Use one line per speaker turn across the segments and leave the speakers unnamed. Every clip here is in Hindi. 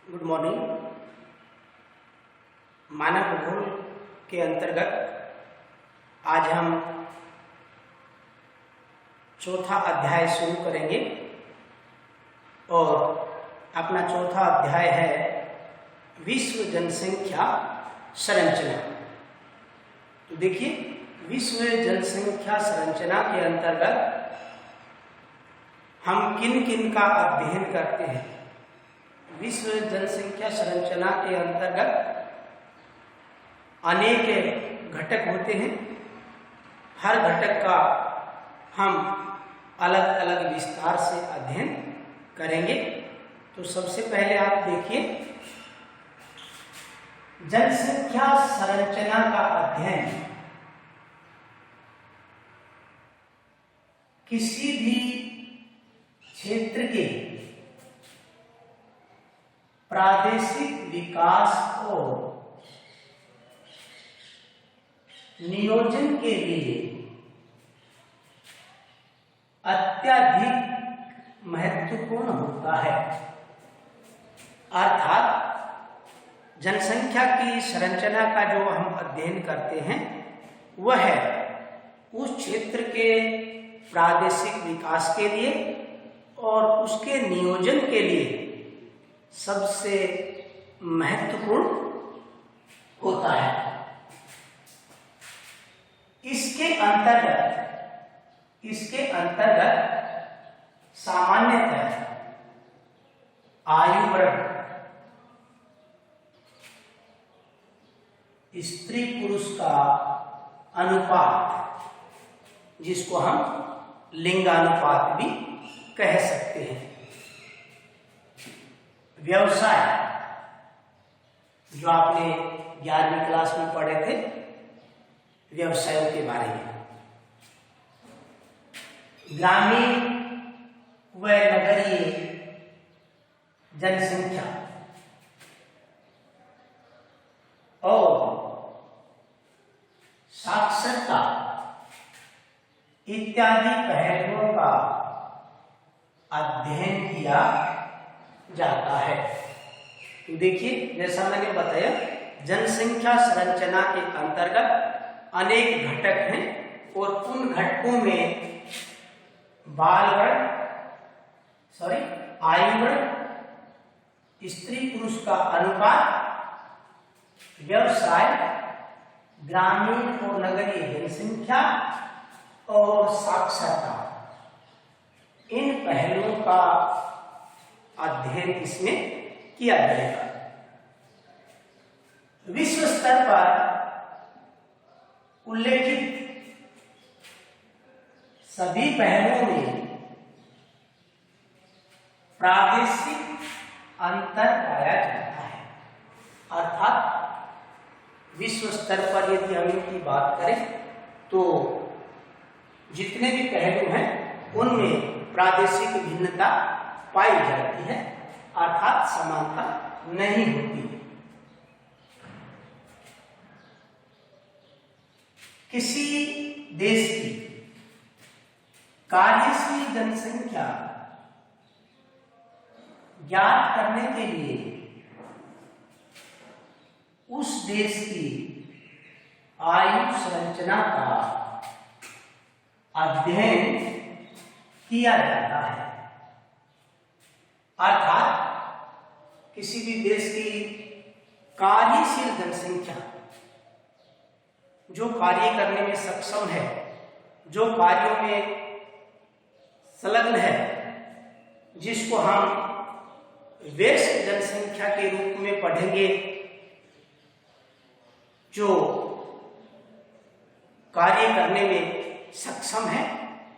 Good morning. मानव भूगोल के अंतर्गत आज हम चौथा अध्याय शुरू करेंगे और अपना चौथा अध्याय है विश्व जनसंख्या संरचना। तो देखिए, विश्व जनसंख्या संरचना के अंतर्गत हम किन किन का अध्ययन करते हैं। विश्व जनसंख्या संरचना के अंतर्गत अनेक घटक होते हैं। हर घटक का हम अलग अलग विस्तार से अध्ययन करेंगे। तो सबसे पहले आप देखिए, जनसंख्या संरचना का अध्ययन किसी भी क्षेत्र के प्रादेशिक विकास और नियोजन के लिए अत्यधिक महत्वपूर्ण होता है। अर्थात जनसंख्या की संरचना का जो हम अध्ययन करते हैं वह है उस क्षेत्र के प्रादेशिक विकास के लिए और उसके नियोजन के लिए सबसे महत्वपूर्ण होता है। इसके अंतर्गत सामान्यतः आयु वर्ग, स्त्री पुरुष का अनुपात, जिसको हम लिंगानुपात भी कह सकते हैं, व्यवसाय, जो आपने 11वीं क्लास में पढ़े थे, व्यवसायों के बारे में, ग्रामीण व नगरीय जनसंख्या और साक्षरता इत्यादि पहलुओं का अध्ययन किया जाता है। तो देखिए, जैसा मैंने बताया, जनसंख्या संरचना के अंतर्गत अनेक घटक हैं और उन घटकों में आयु वर्ग, स्त्री पुरुष का अनुपात, व्यवसाय, ग्रामीण और नगरीय जनसंख्या और साक्षरता, इन पहलुओं का अध्ययन इसमें किया जाएगा। विश्व स्तर पर उल्लेखित सभी पहलुओं में प्रादेशिक अंतर पाया जाता है। अर्थात विश्व स्तर पर यदि हम इनकी बात करें तो जितने भी पहलू हैं उनमें प्रादेशिक भिन्नता पाई जाती है, अर्थात समानता नहीं होती। किसी देश की कार्यशील जनसंख्या ज्ञात करने के लिए उस देश की आयु संरचना का अध्ययन किया जाता है। अर्थात किसी भी देश की कार्यशील जनसंख्या, जो कार्य करने में सक्षम है, जो कार्यों में संलग्न है, जिसको हम वयस्क जनसंख्या के रूप में पढ़ेंगे, जो कार्य करने में सक्षम है,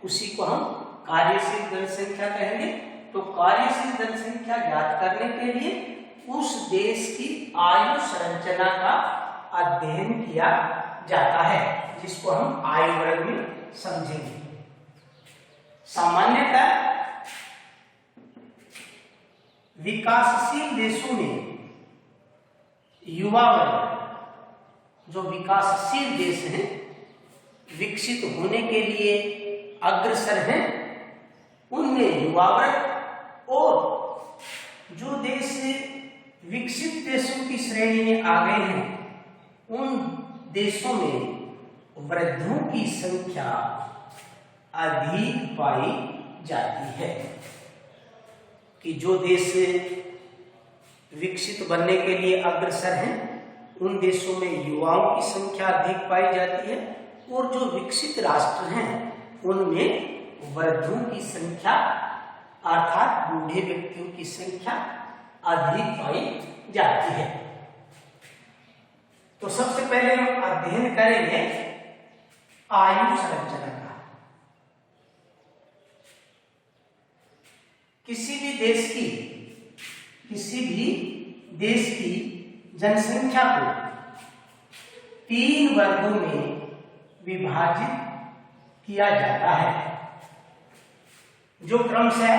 उसी को हम कार्यशील जनसंख्या कहेंगे। तो कार्यशील जनसंख्या ज्ञात करने के लिए उस देश की आयु संरचना का अध्ययन किया जाता है, जिसको हम आयु वर्ग में समझेंगे। सामान्यतः विकासशील देशों में युवा वर्ग, जो विकासशील देश हैं, विकसित होने के लिए अग्रसर हैं, उनमें युवा वर्ग और जो देश विकसित देशों की श्रेणी में आ गए हैं, उन देशों में वृद्धों की संख्या अधिक पाई जाती है। कि जो देश विकसित बनने के लिए अग्रसर हैं, उन देशों में युवाओं की संख्या अधिक पाई जाती है, और जो विकसित राष्ट्र हैं उनमें वृद्धों की संख्या अर्थात बूढ़े व्यक्तियों की संख्या अधिक पाई जाती है। तो सबसे पहले हम अध्ययन करेंगे आयु संरचना का। किसी भी देश की जनसंख्या को 3 वर्गों में विभाजित किया जाता है, जो क्रमशः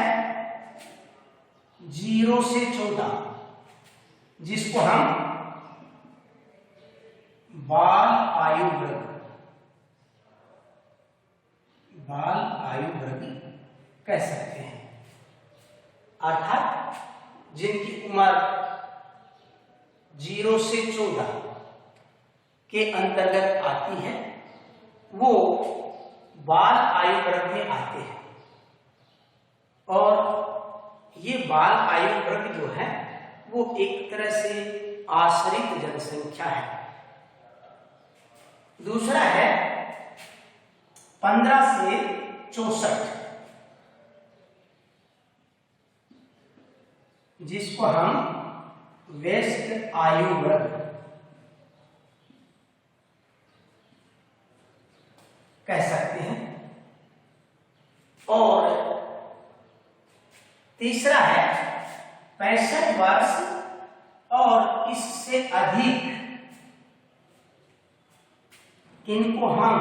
0 से 14, जिसको हम बाल आयु वर्ग कह सकते हैं। अर्थात जिनकी उम्र 0 से 14 के अंतर्गत आती है, वो बाल आयु वर्ग में आते हैं। और ये बाल आयु वर्ग जो है वो एक तरह से आश्रित जनसंख्या है। दूसरा है 15 से 64, जिसको हम व्यस्क आयु वर्ग कह सकते हैं। और तीसरा है 65 वर्ष और इससे अधिक, इनको हम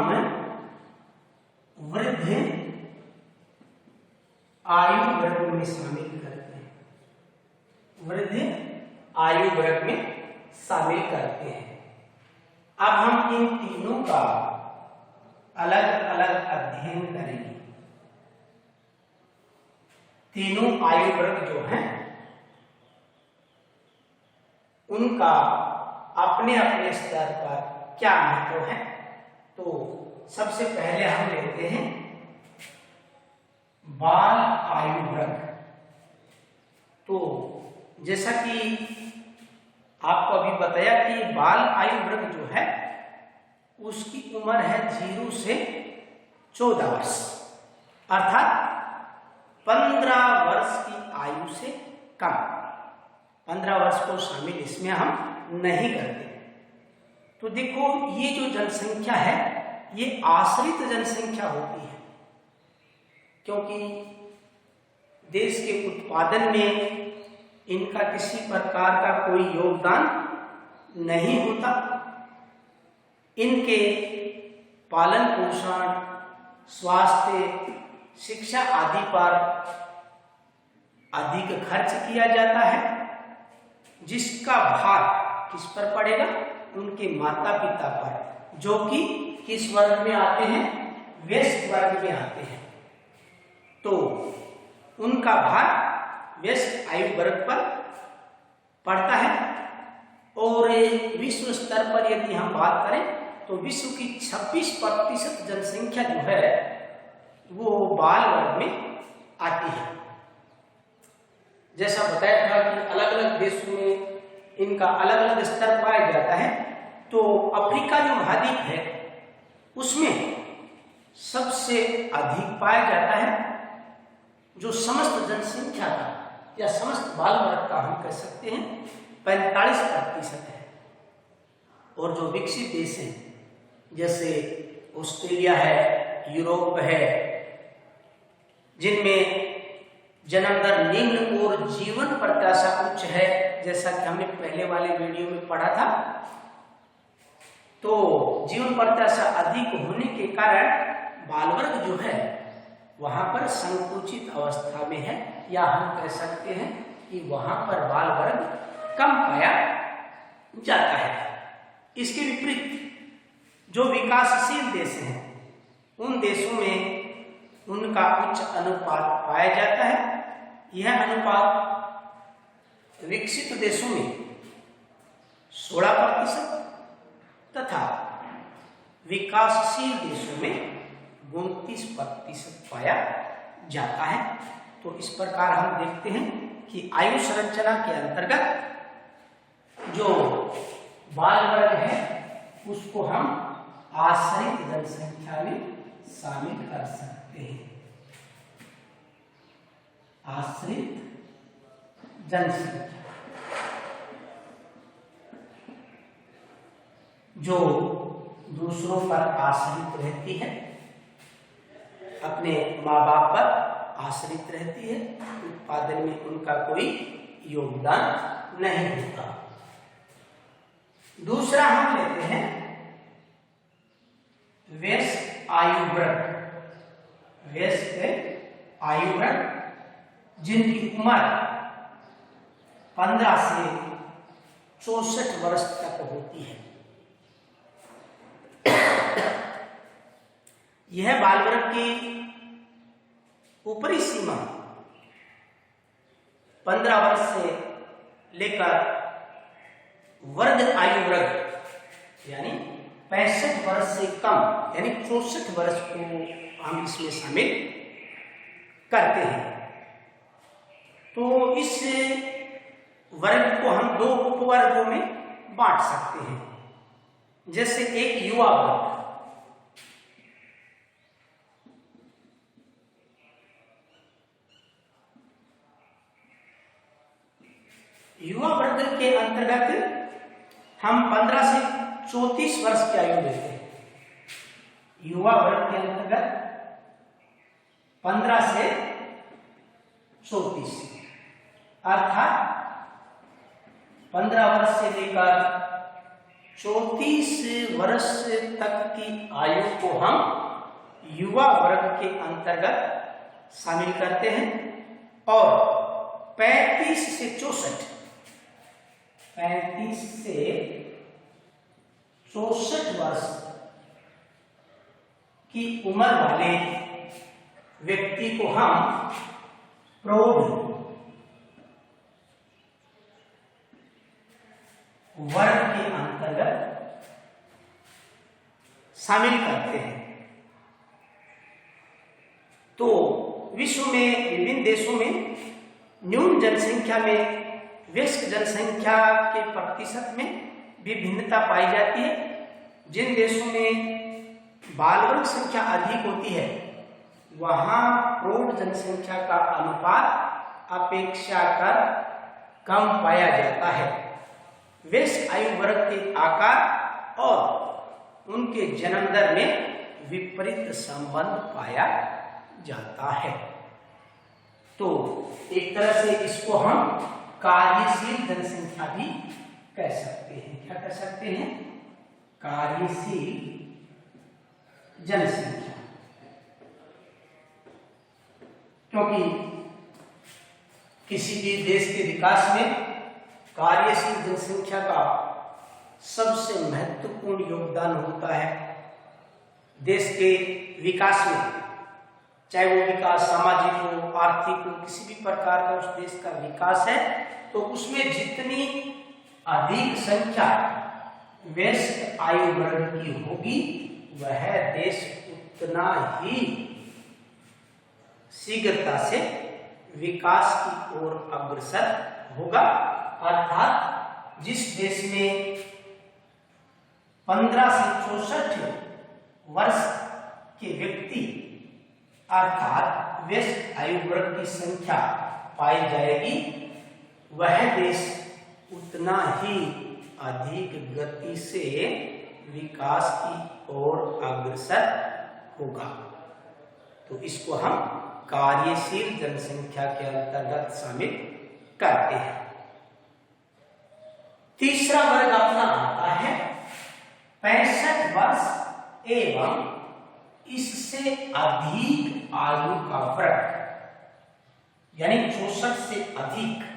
वृद्ध आयु वर्ग में शामिल करते हैं। वृद्ध आयु वर्ग में शामिल करते हैं। अब हम इन तीनों का अलग अलग अध्ययन करेंगे। तीनों आयु वर्ग जो हैं उनका अपने अपने स्तर पर क्या महत्व है। तो सबसे पहले हम लेते हैं बाल आयु वर्ग। तो जैसा कि आपको अभी बताया कि बाल आयु वर्ग जो है उसकी उम्र है 0 से 14 वर्ष, अर्थात 15 वर्ष की आयु से कम। 15 वर्ष को शामिल इसमें हम नहीं करते। तो देखो, ये जो जनसंख्या है ये आश्रित जनसंख्या होती है, क्योंकि देश के उत्पादन में इनका किसी प्रकार का कोई योगदान नहीं होता। इनके पालन पोषण, स्वास्थ्य, शिक्षा आदि पर अधिक खर्च किया जाता है, जिसका भार किस पर पड़ेगा? उनके माता पिता पर, जो कि किस वर्ग में आते हैं? व्यस्क वर्ग में आते हैं। तो उनका भार व्यस्क आयु वर्ग पर पड़ता है। और विश्व स्तर पर यदि हम बात करें तो विश्व की 26% जनसंख्या जो है वो बाल वर्ग में आती है। जैसा बताया था कि अलग अलग देशों में इनका अलग अलग स्तर पाया जाता है। तो अफ्रीका जो महाद्वीप है उसमें सबसे अधिक पाया जाता है, जो समस्त जनसंख्या का या समस्त बाल वर्ग का हम कह सकते हैं 45% है। और जो विकसित देश हैं जैसे ऑस्ट्रेलिया है, यूरोप है, जिनमें जन्म दर निम्न और जीवन प्रत्याशा उच्च है, जैसा कि हमने पहले वाले वीडियो में पढ़ा था, तो जीवन प्रत्याशा अधिक होने के कारण बाल वर्ग जो है वहां पर संकुचित अवस्था में है, या हम कह सकते हैं कि वहां पर बाल वर्ग कम पाया जाता है। इसके विपरीत जो विकासशील देश हैं उन देशों में उनका उच्च अनुपात पाया जाता है। यह अनुपात विकसित देशों में 16% तथा विकासशील देशों में 29% पाया जाता है। तो इस प्रकार हम देखते हैं कि आयु संरचना के अंतर्गत जो बाल वर्ग है उसको हम आश्रित जनसंख्या में शामिल कर सकते हैं। आश्रित जनसंख्या जो दूसरों पर आश्रित रहती है, अपने माँ बाप पर आश्रित रहती है, उत्पादन में उनका कोई योगदान नहीं होता। दूसरा हम लेते हैं वयस्क आयु वर्ग। वयस्क आयु वर्ग जिनकी उम्र 15 से 64 वर्ष तक होती है। यह बाल वर्ग की ऊपरी सीमा 15 वर्ष से लेकर वर्ग आयु वर्ग यानी 65 वर्ष से कम यानी 64 वर्ष को हम इसमें शामिल करते हैं। तो इस वर्ग को हम 2 उपवर्गों में बांट सकते हैं। जैसे एक युवा वर्ग, युवा वर्ग के अंतर्गत हम 15 से 34 वर्ष की आयु लेते हैं। युवा वर्ग के अंतर्गत 15 से 34 अर्थात 15 वर्ष से लेकर 34 वर्ष तक की आयु को हम युवा वर्ग के अंतर्गत शामिल करते हैं और 35 से 64 वर्ष की उम्र वाले व्यक्ति को हम प्रौढ़ वर्ग के अंतर्गत शामिल करते हैं। तो विश्व में विभिन्न देशों में न्यून जनसंख्या में वयस्क जनसंख्या के प्रतिशत में भी भिन्नता पाई जाती है। जिन देशों में बाल वर्ग संख्या अधिक होती है वहां प्रौढ़ जनसंख्या का अनुपात अपेक्षाकृत कम पाया जाता है। वयस्क आयु वर्ग के आकार और उनके जन्म दर में विपरीत संबंध पाया जाता है। तो एक तरह से इसको हम कार्यशील जनसंख्या भी कह सकते हैं। क्या कह सकते हैं? कार्यशील जनसंख्या। क्योंकि किसी भी देश के विकास में कार्यशील जनसंख्या का सबसे महत्वपूर्ण योगदान होता है। देश के विकास में, चाहे वो विकास सामाजिक हो, आर्थिक हो, किसी भी प्रकार का उस देश का विकास है तो उसमें जितनी अधिक संख्या वयस्क आयु वर्ग की होगी वह देश उतना ही शीघ्रता से विकास की ओर अग्रसर होगा। अर्थात जिस देश में 15 से 64 वर्ष के व्यक्ति अर्थात वयस्क आयु वर्ग की संख्या पाई जाएगी वह देश उतना ही अधिक गति से विकास की ओर अग्रसर होगा। तो इसको हम कार्यशील जनसंख्या के अंतर्गत शामिल करते हैं। तीसरा वर्ग अपना आता है 65 वर्ष एवं इससे अधिक आयु का वर्ग, यानी 64 से अधिक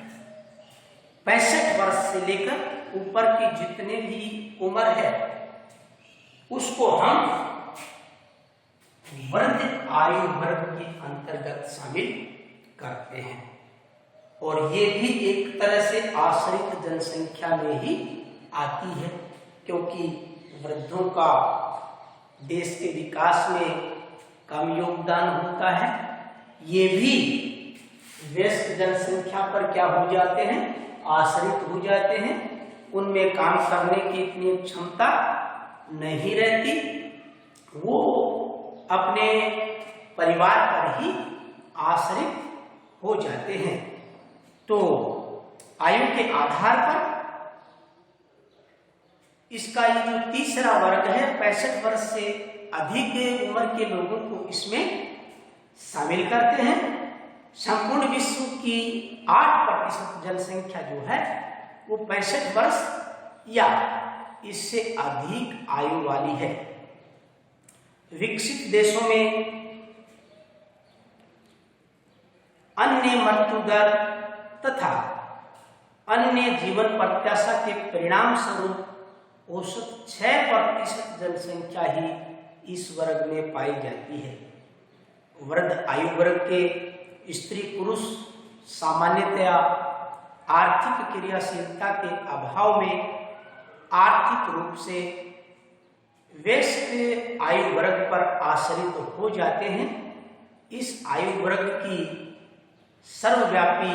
65 वर्ष से लेकर ऊपर की जितने भी उम्र है उसको हम वर्ग आयु वर्ग के अंतर्गत शामिल करते हैं। और ये भी एक तरह से आश्रित जनसंख्या में ही आती है, क्योंकि वृद्धों का देश के विकास में कम योगदान होता है। ये भी व्यस्त जनसंख्या पर क्या हो जाते हैं, आश्रित हो जाते हैं। उनमें काम करने की इतनी क्षमता नहीं रहती, वो अपने परिवार पर ही आश्रित हो जाते हैं। तो आयु के आधार पर इसका ये जो तीसरा वर्ग है, 65 वर्ष से अधिक उम्र के लोगों को इसमें शामिल करते हैं। संपूर्ण विश्व की 8% जनसंख्या जो है वो 65 वर्ष या इससे अधिक आयु वाली है। विकसित देशों में अन्य मृत्यु दर तथा अन्य जीवन प्रत्याशा के परिणाम स्वरूप औसत 6% जनसंख्या ही इस वर्ग में पाई जाती है। वृद्ध आयु वर्ग के स्त्री पुरुष सामान्यतया आर्थिक क्रियाशीलता के अभाव में आर्थिक रूप से व्यस्त आयु वर्ग पर आश्रित हो जाते हैं। इस आयु वर्ग की सर्वव्यापी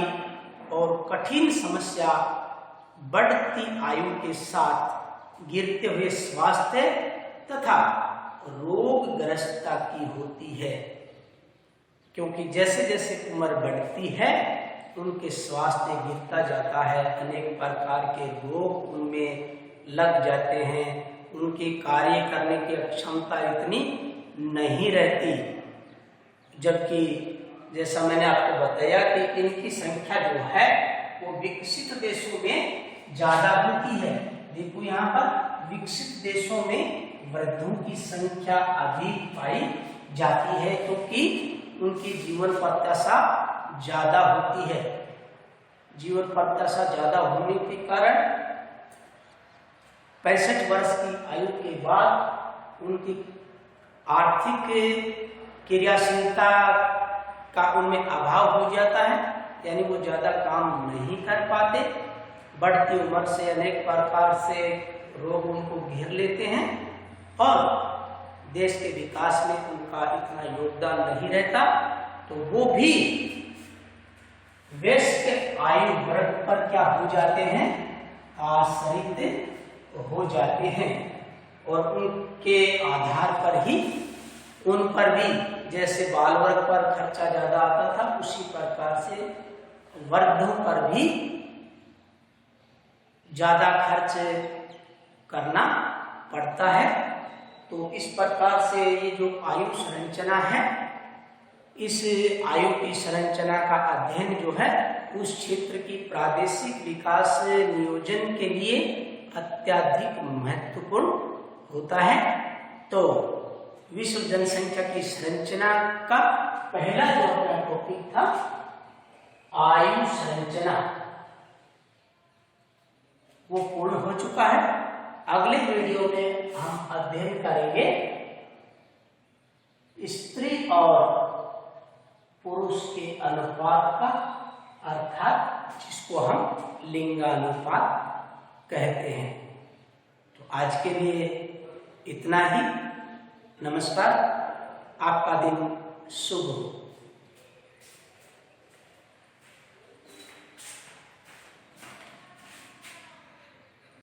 और कठिन समस्या बढ़ती आयु के साथ गिरते हुए स्वास्थ्य तथा रोगग्रस्तता की होती है, क्योंकि जैसे जैसे उम्र बढ़ती है उनके स्वास्थ्य गिरता जाता है, अनेक प्रकार के रोग उनमें लग जाते हैं, उनकी कार्य करने की क्षमता इतनी नहीं रहती। जबकि जैसा मैंने आपको बताया कि इनकी संख्या जो है वो विकसित देशों में ज्यादा होती है। देखो यहाँ पर विकसित देशों में वृद्धों की संख्या अधिक पाई जाती है, क्योंकि उनकी जीवन प्रत्याशा ज्यादा होती है। जीवन प्रत्याशा ज्यादा होने के कारण 65 वर्ष की आयु के बाद उनकी आर्थिक क्रियाशीलता का उनमें अभाव हो जाता है, यानी वो ज्यादा काम नहीं कर पाते। बढ़ती उम्र से अनेक प्रकार से रोग उनको घेर लेते हैं और देश के विकास में उनका इतना योगदान नहीं रहता, तो वो भी व्यस्त आयु वर्ग पर क्या हो जाते हैं, आश्रित हो जाते हैं। और उनके आधार पर ही उन पर भी जैसे बाल वर्ग पर खर्चा ज्यादा आता था, उसी प्रकार से वृद्धों पर भी ज्यादा खर्च करना पड़ता है। तो इस प्रकार से ये जो आयु संरचना है, इस आयु की संरचना का अध्ययन जो है उस क्षेत्र की प्रादेशिक विकास नियोजन के लिए अत्यधिक महत्वपूर्ण होता है। तो विश्व जनसंख्या की संरचना का पहला जो अपना टॉपिक था आयु संरचना, वो पूर्ण हो चुका है। अगले वीडियो में हम अध्ययन करेंगे स्त्री और पुरुष के अनुपात का, अर्थात जिसको हम लिंगानुपात कहते हैं। तो आज के लिए इतना ही। नमस्कार, आपका दिन शुभ हो।